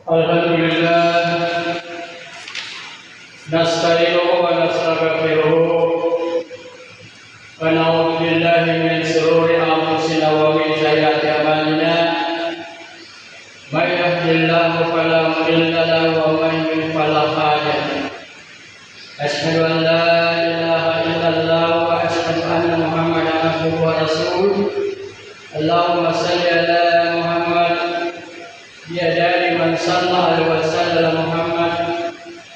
Alhamdulillah, nasta'inuhu wa nastaghfiruhu wa na'udzu billahi min shururi anfusina wa min sayyiati a'malina. May yahdihillahu fala mudilla lahu wa may yudlil fala hadiya lahu. Asyhadu an la ilaha illallah wa asyhadu anna Muhammadan abduhu wa rasuluh. Allahumma shalli ala Muhammad biadari man sallallahu alaihi wasallam Muhammad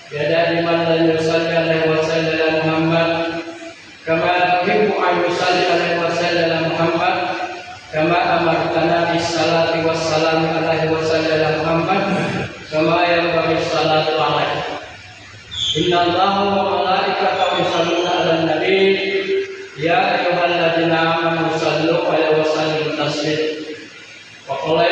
biadari man la yusalli alaihi wasallam Muhammad kama tuhibbu an yusalli alaihi wasallam Muhammad kama amartana bis salati wassalam alaihi wasallam Muhammad kama yanbaghi salatu alaihi. Inna Allaha wa malaikatahu yusalluna 'alan nabi ya ayyuhalladzina amanu sallu alaihi wa sallimu taslima. Wa qala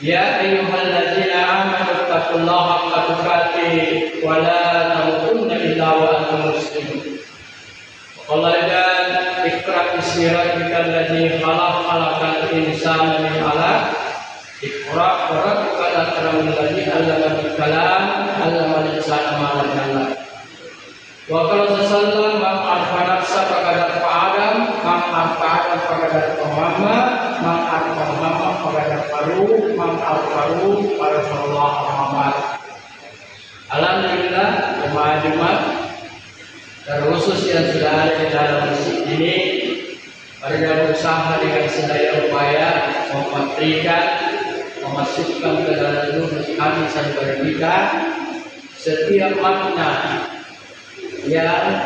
ya ayyuhalladzina amanu taqullaha haqqa tuqatih wa la tamutunna illa wa antum muslimun. Wa qala iqra bismi rabbikal ladzi khalaq khalaqal insana min 'alaq. Iqra wa rabbukal akramul ladzi 'allama bil kalam 'allamal insana ma lam ya'lam. Wa qala sallallahu man arfa nafsa faqad arfa adam man arfa adam faqad arfa Muhammad man arfa Muhammad faqad arfa man arfa Allah Muhammad. Alhamdulillah, jemaah Jumat terkhusus yang sudah ada di dalam masjid ini, pada berusaha dengan sedaya upaya memasukkan ke dalam ruh kami sanubari kita setiap makna yang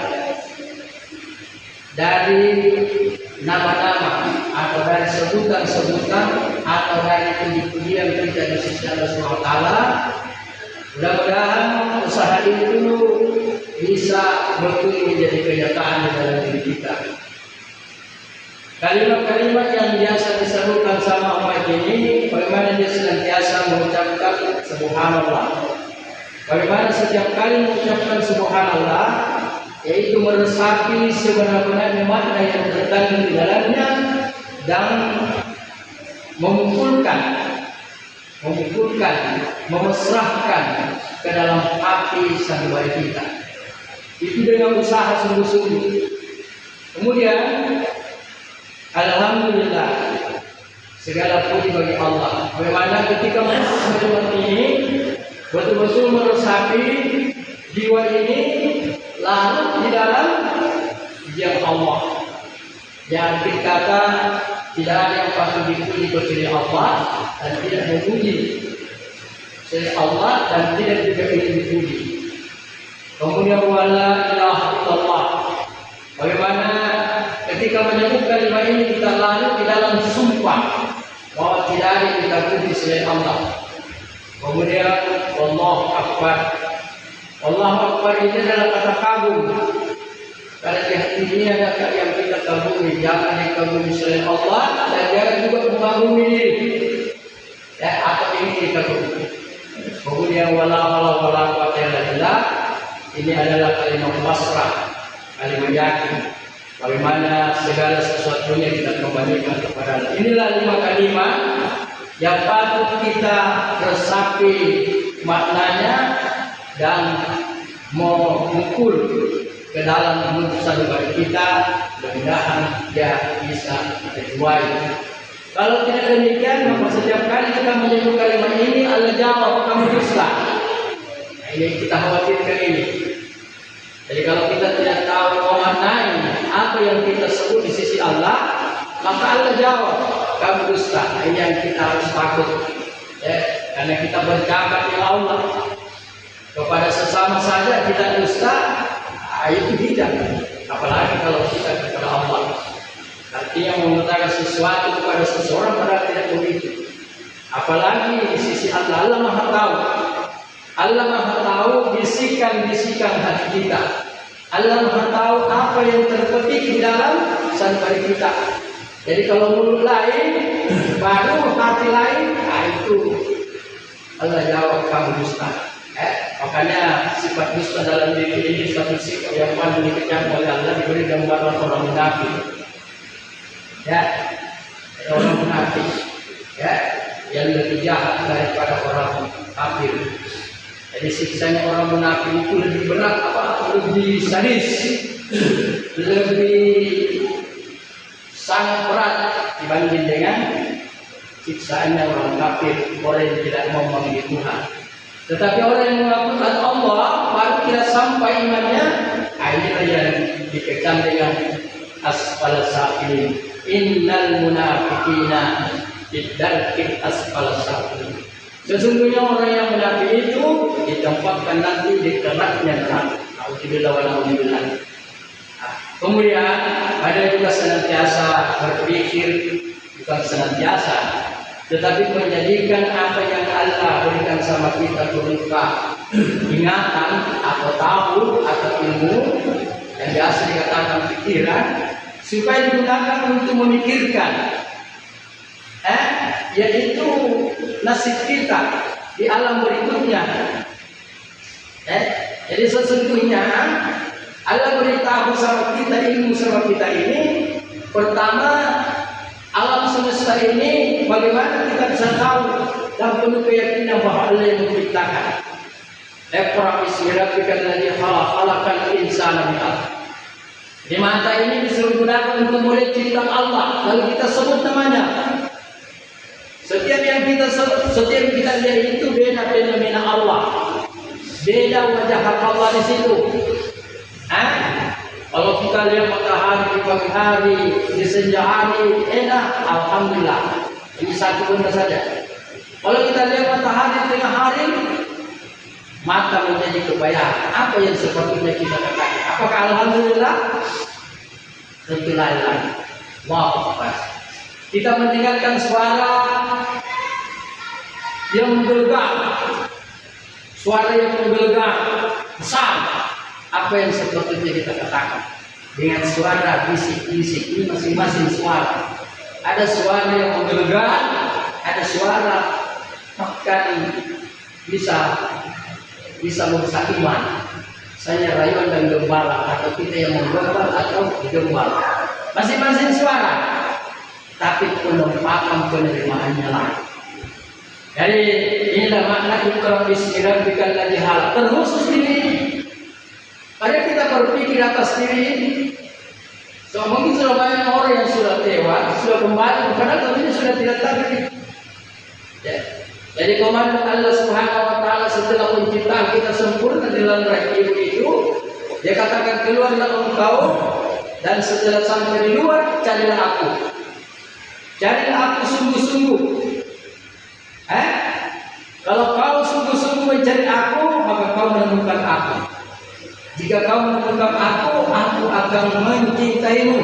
dari nama-nama atau dari sebutan-sebutan atau dari puji-pujian kita di sisi Allah SWT. Mudah-mudahan usaha itu bisa betul menjadi kenyataan di dalam diri kita. Kalimat-kalimat yang biasa diserukan sama umat ini, bagaimana dia senantiasa mengucapkan subhanallah. Bagaimana setiap kali mengucapkan subhanallah, yaitu meresapi sebenar-benarnya makna yang terkandung di dalamnya dan memesrahkan ke dalam hati sanubari kita. Itu dengan usaha sungguh-sungguh. Kemudian, alhamdulillah, segala puji bagi Allah. Bagaimana ketika kalimat ini betul-betul meresapi jiwa ini larut di dalam diam Allah. Yang dikata tidak ada yang patut dipuji kecuali Allah dan tidak memuji selain Allah dan tidak juga ingin dipuji. Kemudian wala ilaha illallah. Bagaimana ketika menyebut kalimat ini kita larut di dalam sumpah bahwa tidak ada yang kita puji selain Allah. Kemudian Allahu Akbar. Allahu Akbar ini adalah kata kagum. Karena di hati ini ada yang kita kagumi, jangan dikagumi selain Allah dan jangan juga mengagumi diri. Ya, atau ini dikagumi. Kemudian wala quwwata illa billah. Ini adalah kalimat pasrah, kalimat yakin. Bagaimana segala sesuatunya kita kembalikan kepada Allah. Inilah 5 kalimat yang patut kita resapi maknanya dan memukul ke dalam mulut sanubari kita, mudah-mudahan dia bisa kita juai. Kalau tidak demikian, maka setiap kali kita menyebut kalimat ini Allah jawab kamu dusta. Nah, ini kita khawatirkan ini. Jadi kalau kita tidak tahu memaknai apa yang kita sebut di sisi Allah, maka Allah jawab kamu dusta. Nah, ini yang kita harus takut. Ya, karena kita bercakap dengan Allah kepada sesama saja kita dusta, itu tidak. Apalagi kalau kita kepada Allah. Artinya mengutarakan sesuatu kepada seseorang padahal tidak begitu. Apalagi di sisi Allah, Allah Maha Tahu. Allah Maha Tahu bisikan-bisikan hati kita. Allah Maha Tahu apa yang terpetik di dalam sanubari kita. Jadi kalau mulut lain, baru hati lain, itu Allah jawab kamu dusta. Makanya sifat dusta dalam diri ini satu sikap yang paling dikecam oleh Allah, diberi gambaran orang munafik. Ya, orang munafik. Ya, yang lebih jahat daripada orang kafir. Jadi siksanya orang munafik itu lebih berat, lebih sadis, lebih sangat berat dibanding dengan siksaannya orang kafir, orang yang tidak mau mengenal Tuhan. Tetapi orang yang mengakukan Allah baru tidak sampai imannya, inilah yang dikecam dengan asfal safilin. Innal munafiqina fid-darkil asfal safilin. Sesungguhnya orang yang munafik itu ditempatkan nanti di keraknya neraka. Alhamdulillah wa alhamdulillah. Kemudian ada juga senantiasa berpikir, bukan senantiasa, tetapi menjadikan apa yang Allah berikan sama kita berupa ingatan atau tahu atau ilmu yang biasa dikatakan pikiran, supaya digunakan untuk memikirkan yaitu nasib kita di alam berikutnya. Jadi sesungguhnya Allah beritahu sama kita, ilmu sama kita ini, pertama alam semesta ini bagaimana kita bisa tahu dan penuh keyakinan bahwa Allah yang menciptakan. Iqra bismi rabbikal ladzi khalaq, khalaqal insana min 'alaq. Di mata ini disuruh gunakan untuk murid ciptaan Allah, lalu kita sebut namanya. Setiap yang kita lihat itu beda fenomena Allah, beda wajah Allah di situ. Kalau kita lihat matahari di pagi hari, di senja hari, enak, alhamdulillah. Ini satu benda saja. Kalau kita lihat matahari di tengah hari, maka menjadi kebayang apa yang sepatutnya kita katakan. Apakah alhamdulillah? Tentu lain. Wow, kita mendengarkan suara yang menggelegar, suara yang menggelegar besar. Apa yang sepatutnya kita katakan dengan suara bisik-bisik ini masing-masing suara. Ada suara yang menggelegar, ada suara bahkan bisa merusak iman. Misalnya rayuan dan gembala, atau kita yang menggembal atau digembal. Masing-masing suara, tapi penempakan penerimaannya lain. Jadi inilah makna Iqra bismi rabbikal ladzi khalaq. Terkhusus ini. Mari kita berpikir atas diri ini. So, mungkin sudah banyak orang yang sudah tewas, sudah kembali, karena tentunya sudah tidak tahu. Jadi komando Allah Subhanahu Wa Taala setelah penciptaan kita sempurna di dalam rahim ibu itu, Dia katakan keluarlah engkau, dan setelah sampai di luar carilah aku. Carilah aku sungguh-sungguh. Kalau kau sungguh-sungguh mencari aku, maka kau menemukan aku. Jika kau menemukan aku akan mencintaimu.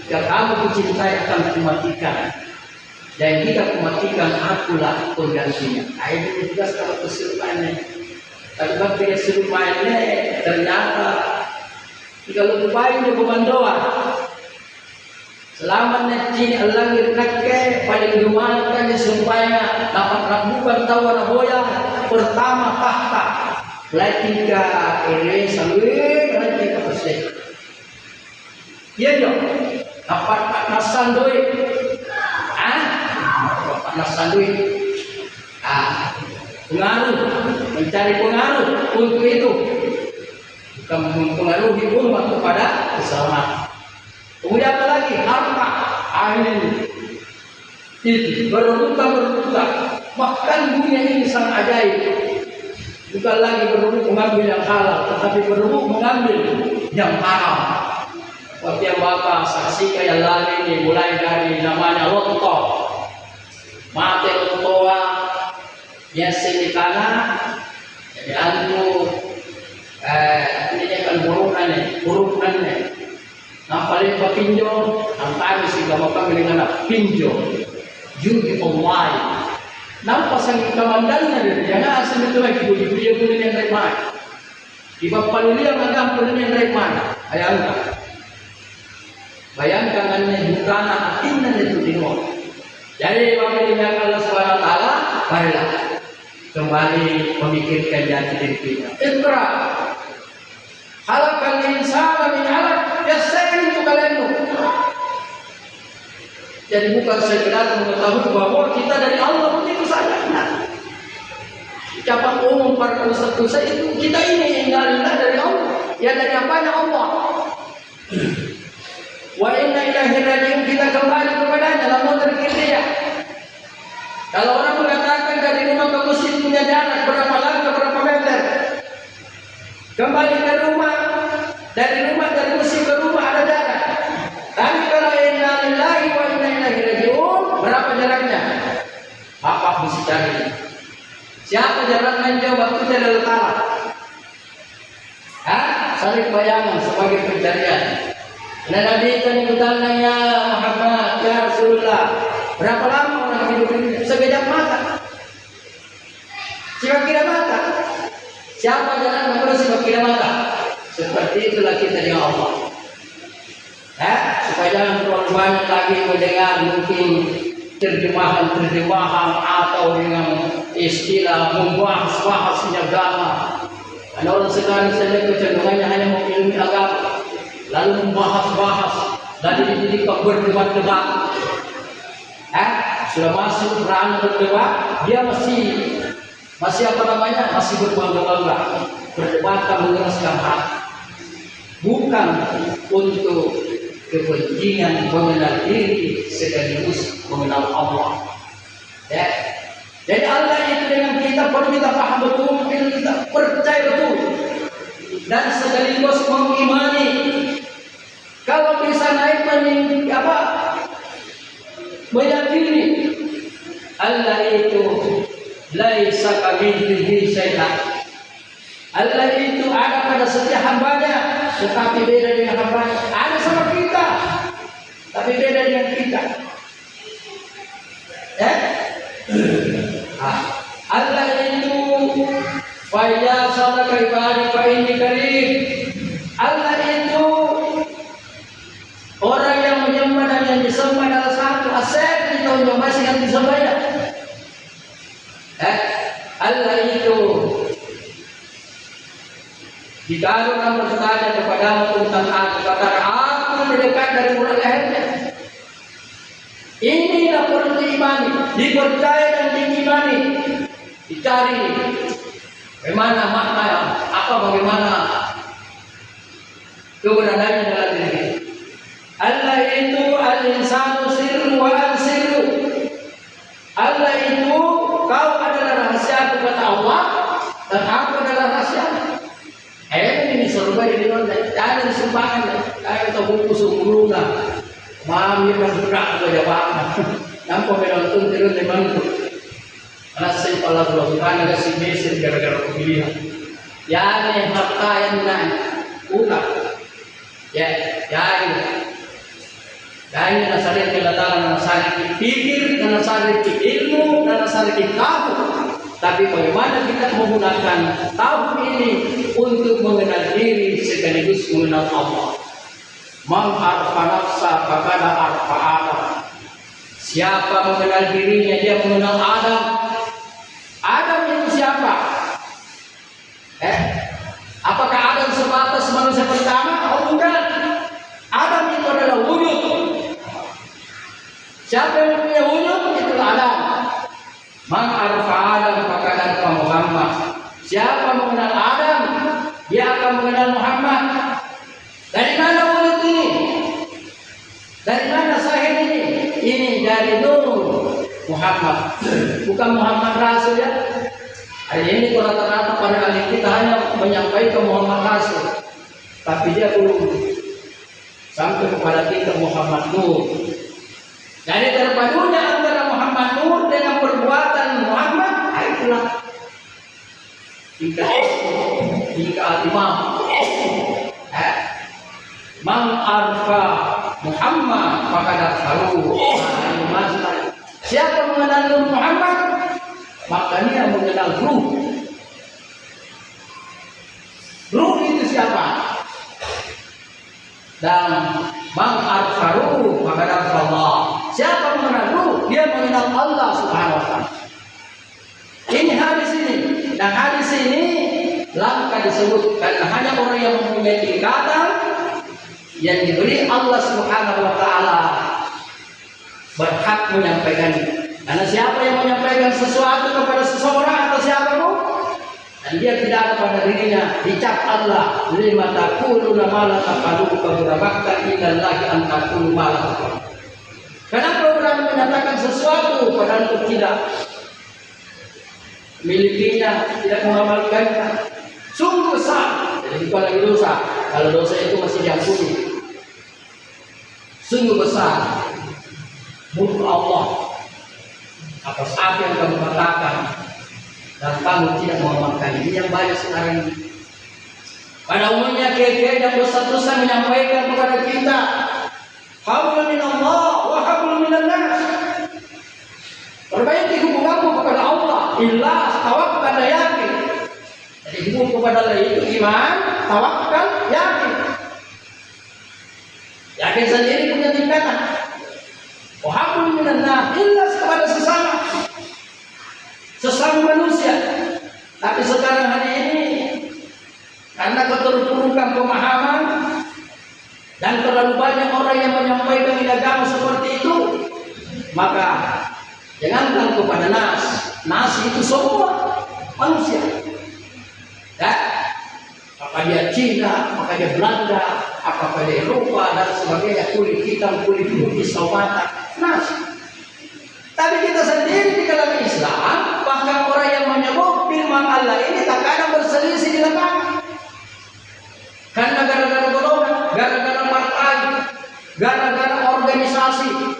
Jika kamu mencintai, akan kumatikan. Dan jika kumatikan, akulah penggantinya. Ini juga kalau kesurupannya. Tapi ketika kesurupannya ternyata jika lebih baik di komandoan. Selama nanti langit nakke paling dimakan supaya dapat rambukan tawa boya pertama tahta. Latika ini sambil nanti kapasnya. Iya dong. Dapat nasan duit. Dapat nasan duit. Pengaruh, mencari pengaruh untuk itu. Bukan mempengaruhi umat kepada keselamatan. Kemudian apa lagi? Harta. Amin. Itu berbuka. Bahkan dunia ini sangat ajaib. Bukan lagi berebut mengambil yang halal, tetapi berebut mengambil yang haram. Seperti yang Bapak saksikan yang lalu ini, mulai dari namanya loto, mate lotoa, yang silikana, jadi antu, ini kan burukannya. Nampalin pa pinjo, ang tayo si Bapak dengan pinjo, judi online. Nampak sang kamandannya dia, jangan asal itu lagi dia punya yang dari mana. Di Bapak ini yang agak punya yang dari mana. Bayangkan hanya bukan akhirnya itu timur. Jadi Bapak dengan Allah SWT, marilah kembali memikirkan jati diri kita. Iqra, khalaqal insana min 'alaq, ya saya untuk kalian. Jadi bukan sekedar mengetahui bahwa kita dari Allah begitu saja. Nah, ucapan umum para ustaz-ustaz itu kita ini innalillahi dari Allah. Ya dari apanya Allah? Wa inna ilaihi raji'un, kita kembali kepadanya, namun terkira. Kalau orang mengatakan dari rumah ke masjid punya jarak berapa langkah, berapa meter, kembali ke rumah, dari masjid ke rumah ada jarak. Tapi kalau inna lillahi wa inna ilaihi raji'un, berapa jaraknya? Apa mesti cari? Siapa jaraknya jauh waktu tidak letak? Saling bayangan sebagai pencarian. Nah, Nabi kan bertanya, ya Muhammad, ya Rasulullah, berapa lama orang hidup ini? Sekejap mata. Sekira mata. Siapa jalan terus sekira mata? Seperti itulah kita dengan Allah. Supaya jangan terlalu banyak lagi mendengar mungkin terjemahan atau dengan istilah membahas agama. Ada orang sekarang saja kecenderungannya hanya mengilmi agama, lalu membahas, lalu dijadikan berdebat-debat. Sudah masuk ranah berdebat, dia masih apa namanya? Masih berbangga-bangga, berdebat mengeraskan hati. Bukan untuk kepentingan mengenal diri sekaligus mengenal Allah. Jadi Allah itu dengan kita perlu kita paham betul, kita percaya betul, dan sekaligus mengimani. Kalau bisa naik meyakini Allah itu laisa kamitslihi syai'an. Allah itu ada pada setiap hambanya, tetapi beda dengan hambanya. Ada sama kita, tapi beda dengan kita. Allah itu faya salaka ibadi fa inni karim. Allah itu orang yang menyembah dan yang disembah adalah satu. Asal kita menyembah yang disembahnya. Allah itu jika orang bertanya kepadamu tentang aku, katakan aku mendekat dari bulan lehernya. Inilah perlu diimani, dipercaya dan diimani, dicari bagaimana makna, bagaimana keberadaannya dalam diri kita. Allah itu al-insanu sirru wa al-sirru. Allah itu kau adalah rahasia kata Allah dan aku adalah rahasia. Ini surga ini nonton, jangan disumbangan, kayak tahu buku sumuruna. Mami bergerak ke jawab, nampak menonton terus memang Alasai Allah Subhanahu kasih mesej gara-gara pemilihan. Ya nih harta yang naik, bukan. Ya ini nasari kedatangan nasari pikir, nasari ilmu, nasari tahu. Tapi bagaimana kita menggunakan tahu ini untuk mengenal diri sekaligus mengenal Allah. Man arfa nafsa faqad arfa Adam. Siapa mengenal dirinya dia mengenal Adam. Adam itu siapa? Apakah Adam sebatas manusia pertama? Oh bukan. Adam itu adalah wujud. Siapa yang punya wujud? Itulah Adam. Man arfa Adam faqad arfa Muhammad. Siapa mengenal Adam, dia akan mengenal Muhammad. Dari mana wujud ini? Dari mana sahih ini? Ini dari Nur Muhammad, bukan Muhammad Rasul ya. Hari ini rata-rata pada ahli kita hanya menyampaikan Muhammad Rasul, tapi dia belum sampai kepada kita Muhammad Nur. Jadi terpadunya antara Muhammad Nur dengan perbuatan Muhammad, itulah tingkat imam. Man arfa Muhammad faqad arfahu. Siapa mengenal Nur Muhammad, maka dia mengenal Ruh. Ruh itu siapa? Dan man arfahu faqad arfallah. Siapa mengenal Ruh, dia mengenal Allah Subhanahu wa taala. Ini hadis ini, dan hadis ini langkah disebut karena hanya orang yang mempunyai tingkatan yang diberi Allah Subhanahu wa taala berhak menyampaikannya. Karena siapa yang menyampaikan sesuatu kepada seseorang atau siapapun, dan dia tidak ada pada dirinya, dicap Allah, lima taquluna ma la taf'alun kabura maqtan indallahi an taqulu ma la taf'alun. Kenapa berani menyatakan sesuatu padahal itu tidak milikinya, tidak mengamalkannya? Sungguh besar. Jadi bukan lagi dosa. Kalau dosa itu masih diampuni. Sungguh besar musuh Allah atas apa yang kamu katakan dan kamu tidak mengamalkan. Ini yang banyak sekarang ini. Pada umumnya kiai-kiai dan dosa-dosa menyampaikan kepada kita, hablum minallah wa hablum minan nas. Perbaiki hubunganmu kepada Allah, ikhlas, tawakal dan yakin. Jadi hubungan kepada Allah itu iman, tawakal, yakin. Yakin sendiri punya tingkatan. Wa hablum minan nas, ikhlas kepada sesama manusia. Tapi sekarang hari ini karena keterpurukan pemahaman dan terlalu banyak orang yang menyampaikan agama seperti itu, maka jangankan kepada nas itu semua manusia. Ya, apakah dia Cina, apakah dia Belanda, apakah dia Eropa dan sebagainya, kulit hitam, kulit putih, saumata, nas. Tapi kita sendiri di dalam Islam, bahkan orang yang menyebut firman Allah ini terkadang berselisih di lapangan. Karena gara-gara golongan, gara-gara partai, gara-gara organisasi.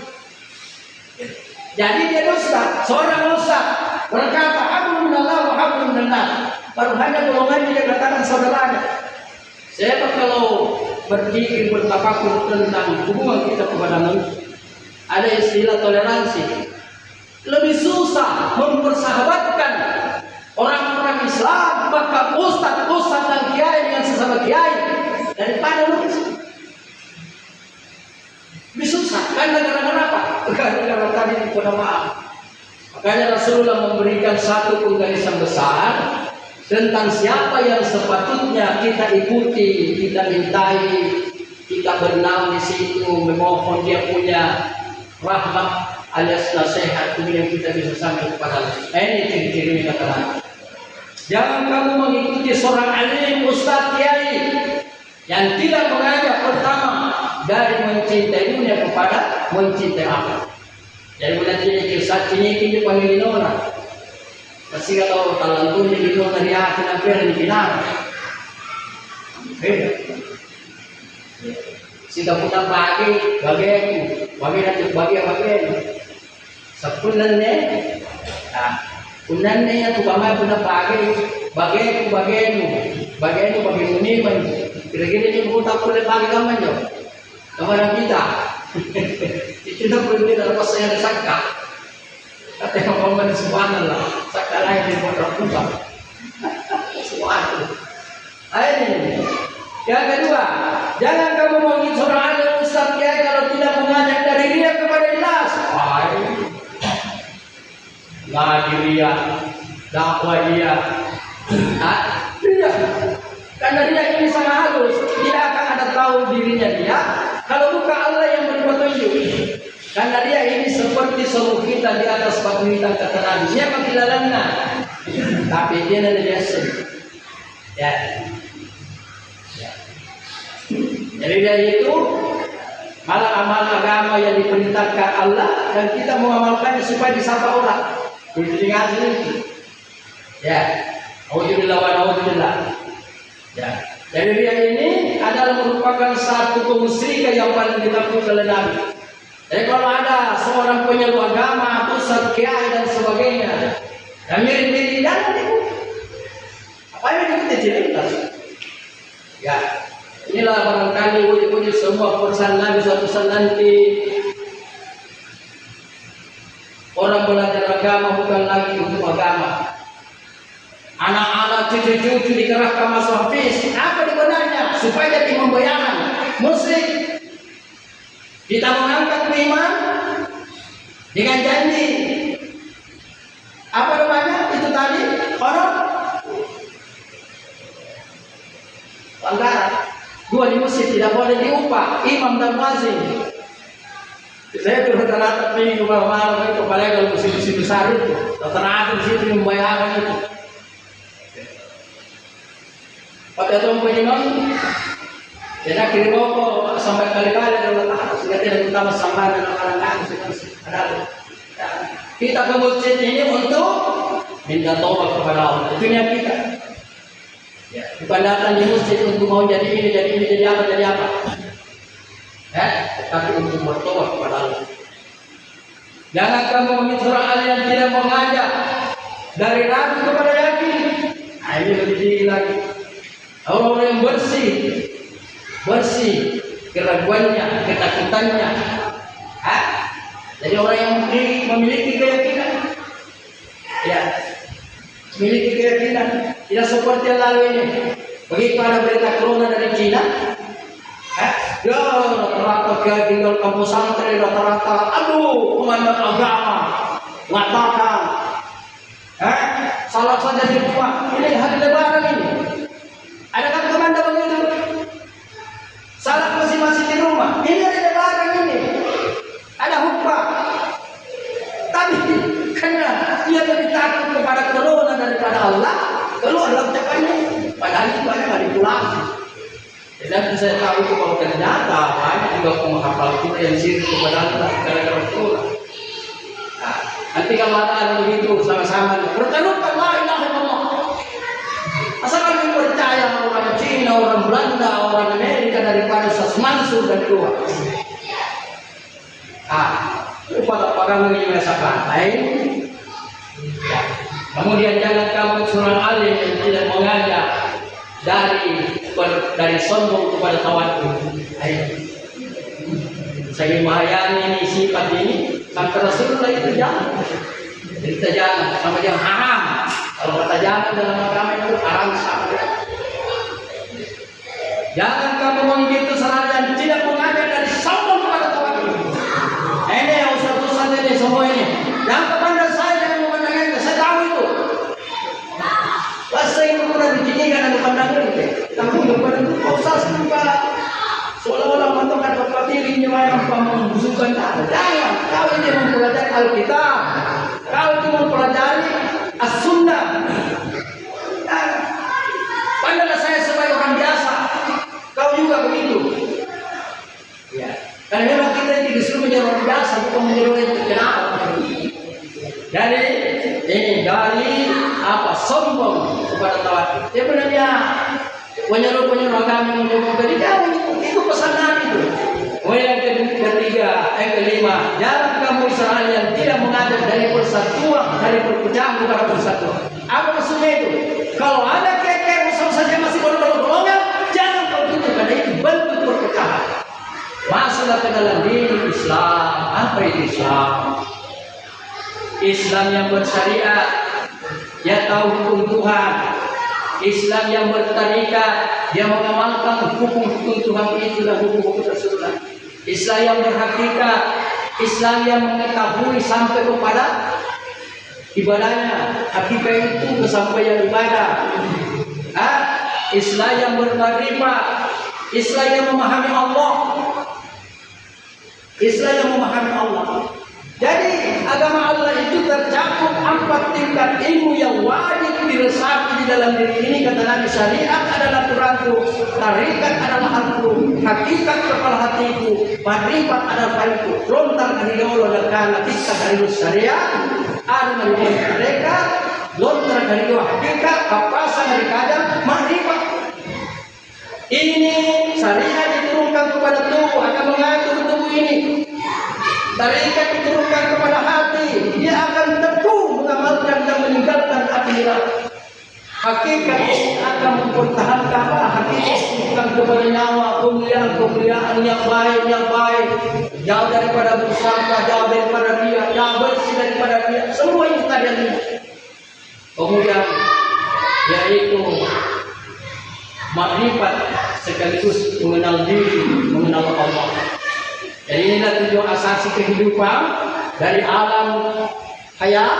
Jadi dia dusta, seorang ustaz berkata hablum minallah wa hablum minan nas. Baru hanya golongannya dia katakan saudaranya. Saya kalau berpikir bertafakur tentang hubungan kita kepada manusia, ada istilah toleransi. Lebih susah mempersahabatkan orang-orang Islam, bahkan ustaz dan kiai dengan sesama kiai daripada manusia. Lebih susah. Karena apa? Karena tadi pada maaf. Makanya Rasulullah memberikan satu penggarisan besar tentang siapa yang sepatutnya kita ikuti, kita mintai, kita bernaung di situ, memohon dia punya rahmat alias nasihat, kemudian kita bisa sampai kepada ini ciri-ciri kata Nabi. Jangan kamu mengikuti seorang alim, ustaz, kiai yang tidak mengajak pertama dari mencintai dunia kepada mencintai akhirat. Jadi menantinya kisah ini kita panggil orang. Pasti kalau talantu di dunia dari hati hampir di final. Sehingga putar bagi sepunannya, punannya yang tukama punar bagi muniman. Kira-kira ini putar pulih bagi kaman jo, kamaran kita. Itu dah perlu dalam pasal yang sakka. Kata yang kaman subhanallah, sakka lain di putar putar. Subhanallah. Ini. Yang kedua, jangan kamu mengikuti seorang alim ustaz kiai kalau tidak mengajak dari dia kepada ikhlas. Ngaji dia, dakwah dia, dia. Karena dia ini sangat halus, tidak akan ada tahu dirinya dia kalau bukan Allah yang beri petunjuk. Karena dia ini seperti seluruh kita di atas batu hitam kata Nabi. Siapa kilalana? Tapi dia ada biasa. Ya. Jadi dari itu malah amal agama yang diperintahkan Allah dan kita mengamalkannya supaya disapa orang. Diingat ini. Ya. Auzubillah wa na'udzubillah. Ya. Jadi dia ini adalah merupakan satu kemusyrikan yang paling ditakutkan oleh Nabi. Jadi kalau ada seorang penyeru agama, ustaz, kiai dan sebagainya, yang mirip-mirip jangan ikut. Apa yang kita cerita? Ya. Inilah barangkali wujud-wujud semua pesan Nabi suatu saat nanti orang belajar agama bukan lagi untuk agama. Anak-anak cucu-cucu dikerahkan masuk hafiz. Apa dibenarnya? Supaya jadi membayangkan musyrik. Kita mengangkat iman dengan janji. Apa namanya? Itu tadi orang pelanggaran. Dua di masjid tidak boleh diupah imam dan muazzin. Saya tuh rata-rata minggu malam itu, apalagi kalau musim-musim besar itu, rata-rata di situ yang bayaran itu. Pada tahun penimang, jadi kirim rokok sampai kali-kali dalam letak, sehingga tidak utama sampai dan anak-anak ada. Kita ke masjid ini untuk minta taubat kepada Allah. Itu niat kita. Ya, bukan datang di masjid untuk mau jadi ini, jadi apa. Tapi untuk bertobat kepada Allah. Jangan kamu mengikuti orang yang tidak mengajak dari ragu kepada yakin. Nah, ini lebih tinggi lagi. Orang-orang yang bersih keraguannya, ketakutannya. Jadi orang yang memiliki keyakinan, ya, memiliki keyakinan. Tidak seperti yang lalu ini. Begitu ada berita corona dari Cina, ya rata-rata dia tinggal kampus santri, rata-rata, aduh, komandan agama mengatakan, salat saja di rumah. Ini hari lebaran ini. Adakah komandan begitu? Salat masing-masing di rumah. Ini hari lebaran ini. Ada khutbah. Tapi karena dia lebih takut kepada corona daripada Allah, keluarlah ucapannya. Padahal itu ada manipulasi. Dan saya tahu itu kalau ternyata banyak juga penghafal kita yang syirik kepada Allah gara-gara corona. Nah, nanti kalau ada begitu sama-sama bertaruhkan la ilaha illallah. Asalkan kita percaya orang Cina, orang Belanda, orang Amerika daripada Ustaz Mansur dan keluar. Pada yang merasa pantai. Ya. Kemudian jangan kamu seorang alim yang tidak mengajak dari sombong kepada tawadhu. Saya menghayani ini sifat ini sampai Rasulullah itu jangan. Jadi kita jangan sama yang haram. Kalau kata jangan dalam agama itu haram sama. Jangan kamu mengikuti saran yang tidak mengajak dari sombong kepada tawadhu. Ini yang ustaz-ustaz ini semua ini. Yang kepada saya jangan memandang ente. Saya tahu itu. Bahasa itu pernah ditinggikan dan memandang ente. Tapi kepada itu ustaz juga seolah-olah menentukan tempat dirinya yang membusukkan. Jangan. Kau ini mempelajari Alkitab. Kau itu mempelajari As-Sunnah. Pandanglah saya sebagai orang biasa. Kau juga begitu. Ya. Karena memang kita ini disuruh menjadi orang biasa, bukan menjadi orang yang terkenal. Dari sombong kepada tawadhu. Sebenarnya penyeru-penyeru agama yang menjadi jauh itu pesanan itu. Yang ketiga, yang kelima, jangan kamu Israel yang tidak mengajak dari persatuan, dari perpecahan kepada persatuan. Apa maksudnya itu? Kalau ada kekeh musuh saja masih golongan, jangan kau tutup karena itu bentuk perpecahan. Masuklah ke dalam diri Islam. Apa itu Islam? Islam yang bersyariat, dia tahu hukum Tuhan. Islam yang bertarikat, dia mengamalkan hukum-hukum Tuhan itu dan hukum-hukum Rasulullah. Islam yang berhakikat, Islam yang mengetahui sampai kepada ibadahnya. Hakikat itu kesampaian ibadah. Islam yang bertarifah, Islam yang memahami Allah. Islam yang memahami Allah. Jadi agama Allah itu tercakup 4 tingkat ilmu yang wajib diresapi di dalam diri ini. Kata Nabi, syariat adalah Quranku, tarikat adalah hatiku, hakikat kepala hatiku, makrifat adalah hatiku. Lontar dari Allah dan karena kita dari syariat, ada dari mereka, lontar dari hakikat, kapasan dari kadang, makrifat. Ini syariat diturunkan kepada tubuh, akan mengatur tubuh ini. Tarikat diturunkan kepada hati, dia akan teguh mengamalkan dan meninggalkan akhirat. Hakikat akan mempertahankan hakikat bukan kepada nyawa, kemuliaan yang baik, jauh daripada bersama, jauh daripada dia, jauh bersih daripada dia. Semua itu tadi yang ini. Kemudian yaitu makrifat sekaligus mengenal diri, mengenal Allah. Jadi inilah tujuan asasi kehidupan dari alam hayat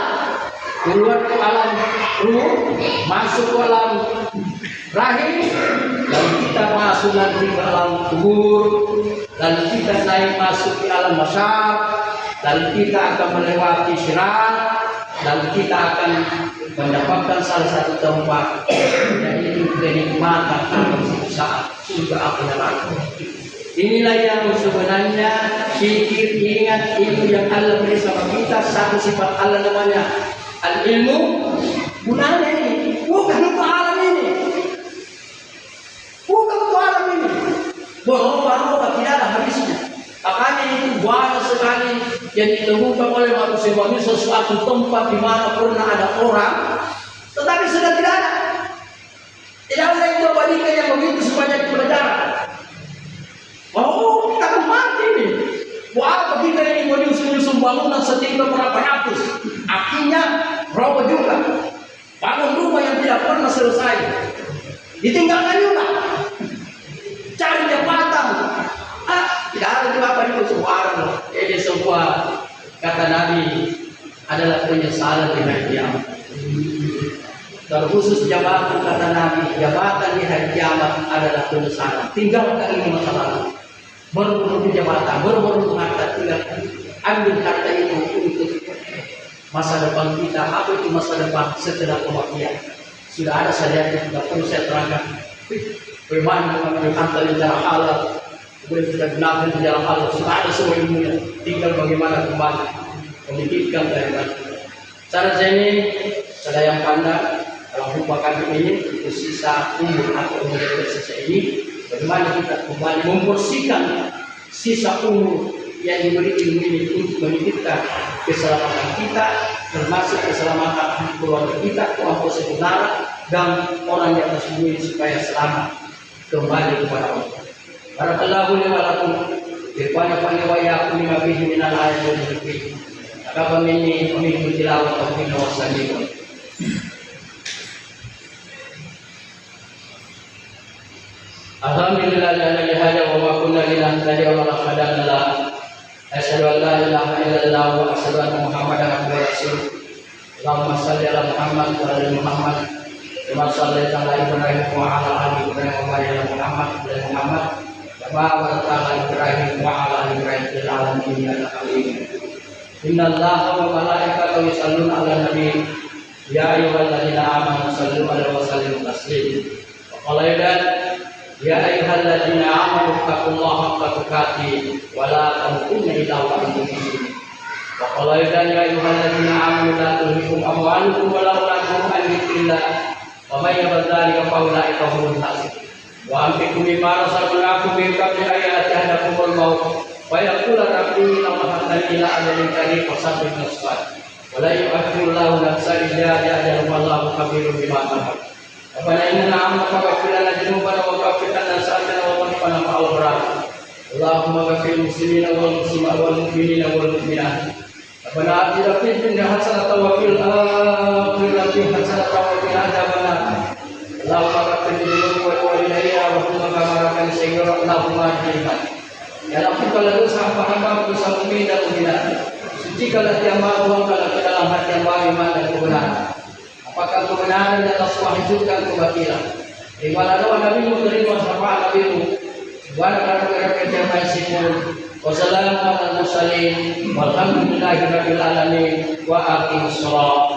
keluar ke alam ruh, masuk ke alam rahim, lalu kita masuk nanti ke alam kubur, lalu kita naik masuk ke alam masyar, lalu kita akan melewati sirat, lalu kita akan mendapatkan salah satu tempat yaitu kenikmatan alam saat surga api neraka. Inilah yang sebenarnya fikir, ingat ilmu yang Allah beri sama kita. Satu sifat Allah namanya al-ilmu. Gunanya ini bukan untuk alam ini, bukan untuk alam ini. Berubah-ubah tidak ada habisnya. Makanya itu banyak sekali yang ditemukan oleh manusia sesuatu tempat di mana pernah ada orang, tetapi sudah tidak ada. Tidak ada yang berbandingkan yang begitu sebanyak pelajaran. Oh, kita akan mati nih. Wah, kita ini mau nyusun bangunan setinggi berapa ratus. Akhirnya roboh juga. Bangun rumah yang tidak pernah selesai. Ditinggalkan juga. Cari jabatan. Tidak ada juga apa itu suara. Ini sebuah kata Nabi adalah penyesalan di hari kiamat. Terkhusus jabatan kata Nabi, jabatan di hari kiamat adalah penyesalan. Tinggalkan ini masa lalu. Baru-baru jabatan, baru-baru harta, tinggal ambil harta itu untuk masa depan kita. Apa itu masa depan setelah kematian? Sudah ada saja yang tidak perlu saya terangkan. Bagaimana mengambil harta di jalan halal, kemudian kita gunakan di jalan halal. Sudah ada semua ilmunya. Tinggal bagaimana kembali memikirkan dari mana. Cara ini, cara yang pandai kalau merupakan ini itu sisa umur atau umur dari sisa ini. Bagaimana kita kembali membersihkan sisa umur yang diberi ilmu ini untuk memikirkan keselamatan kita, termasuk keselamatan keluarga kita, kelompok sebenarnya dan orang di atas bumi supaya selamat kembali kepada Allah. Barakallahu li wa lakum bi wa yaqulu ma bihi min al-ayati wal hikmah. Kama minni wa minkum tilawatan wa sallimun. Alhamdulillah hada wa ma kunna linahtadiya wa la hadana la. Asyhadu an la ilaha illallah wa asyhadu anna Muhammadan abduhu wa rasuluh. Allahumma shalli ala Muhammad wa ala Muhammad. Kama shallaita ala Ibrahim wa ala ali Ibrahim wa barik ala Muhammad wa ala Muhammad. Kama barakta ala Ibrahim wa ala ali Ibrahim fil alamin innaka Hamidum. Innallaha wa malaikatahu yusholluna ala nabi. Ya ayyuhalladzina amanu shallu alaihi wa sallimu taslima. Wa qala ya ayyuhalladzina amanu taqullaha haqqa tuqatih wa la tamutunna illa wa antum muslimun. Wa qala ya ayyuhalladzina amanu la tulhikum amwalukum wa la auladukum an dzikrillah wa may yaf'al dzalika fa ulaika humul fasiqun. Wa anfiqu mimma razaqnakum min qabli an ya'tiyakumul maut wa yaqulu rabbi lama hattani ila ajalin qarib fasabbih nafsaka wa la yu'akhirullahu nafsan idza ja'a ajaluha wallahu khabirun bima ta'malun. Rabbana innana amanna faghfir lana dzunubana wa kaffir 'anna sayyi'atina wa qina ma'al abrar. Allahumma ghfir muslimina wal muslimat wal mu'minina wal mu'minat. Rabbana atina fid dunya hasanatan wa fil akhirati hasanatan wa qina adzabannar. Allahumma ghfir li wa walidayya wa hum kama rabbayani shaghira. Allahumma ighfir. Ya Rabbi, kalau dosa hamba dosa mukmin dan mukminat, sucikanlah tiap malam kalau ke dalam hati yang iman dan kebenaran. Apakah kebenaran dan Allah hijaukan kebatilan? Di mana doa Nabi menerima syafaat Nabi Subhanahu wa ta'ala. Wassalamu ala mursalin walhamdulillahi rabbil alamin wa aqimus shalah.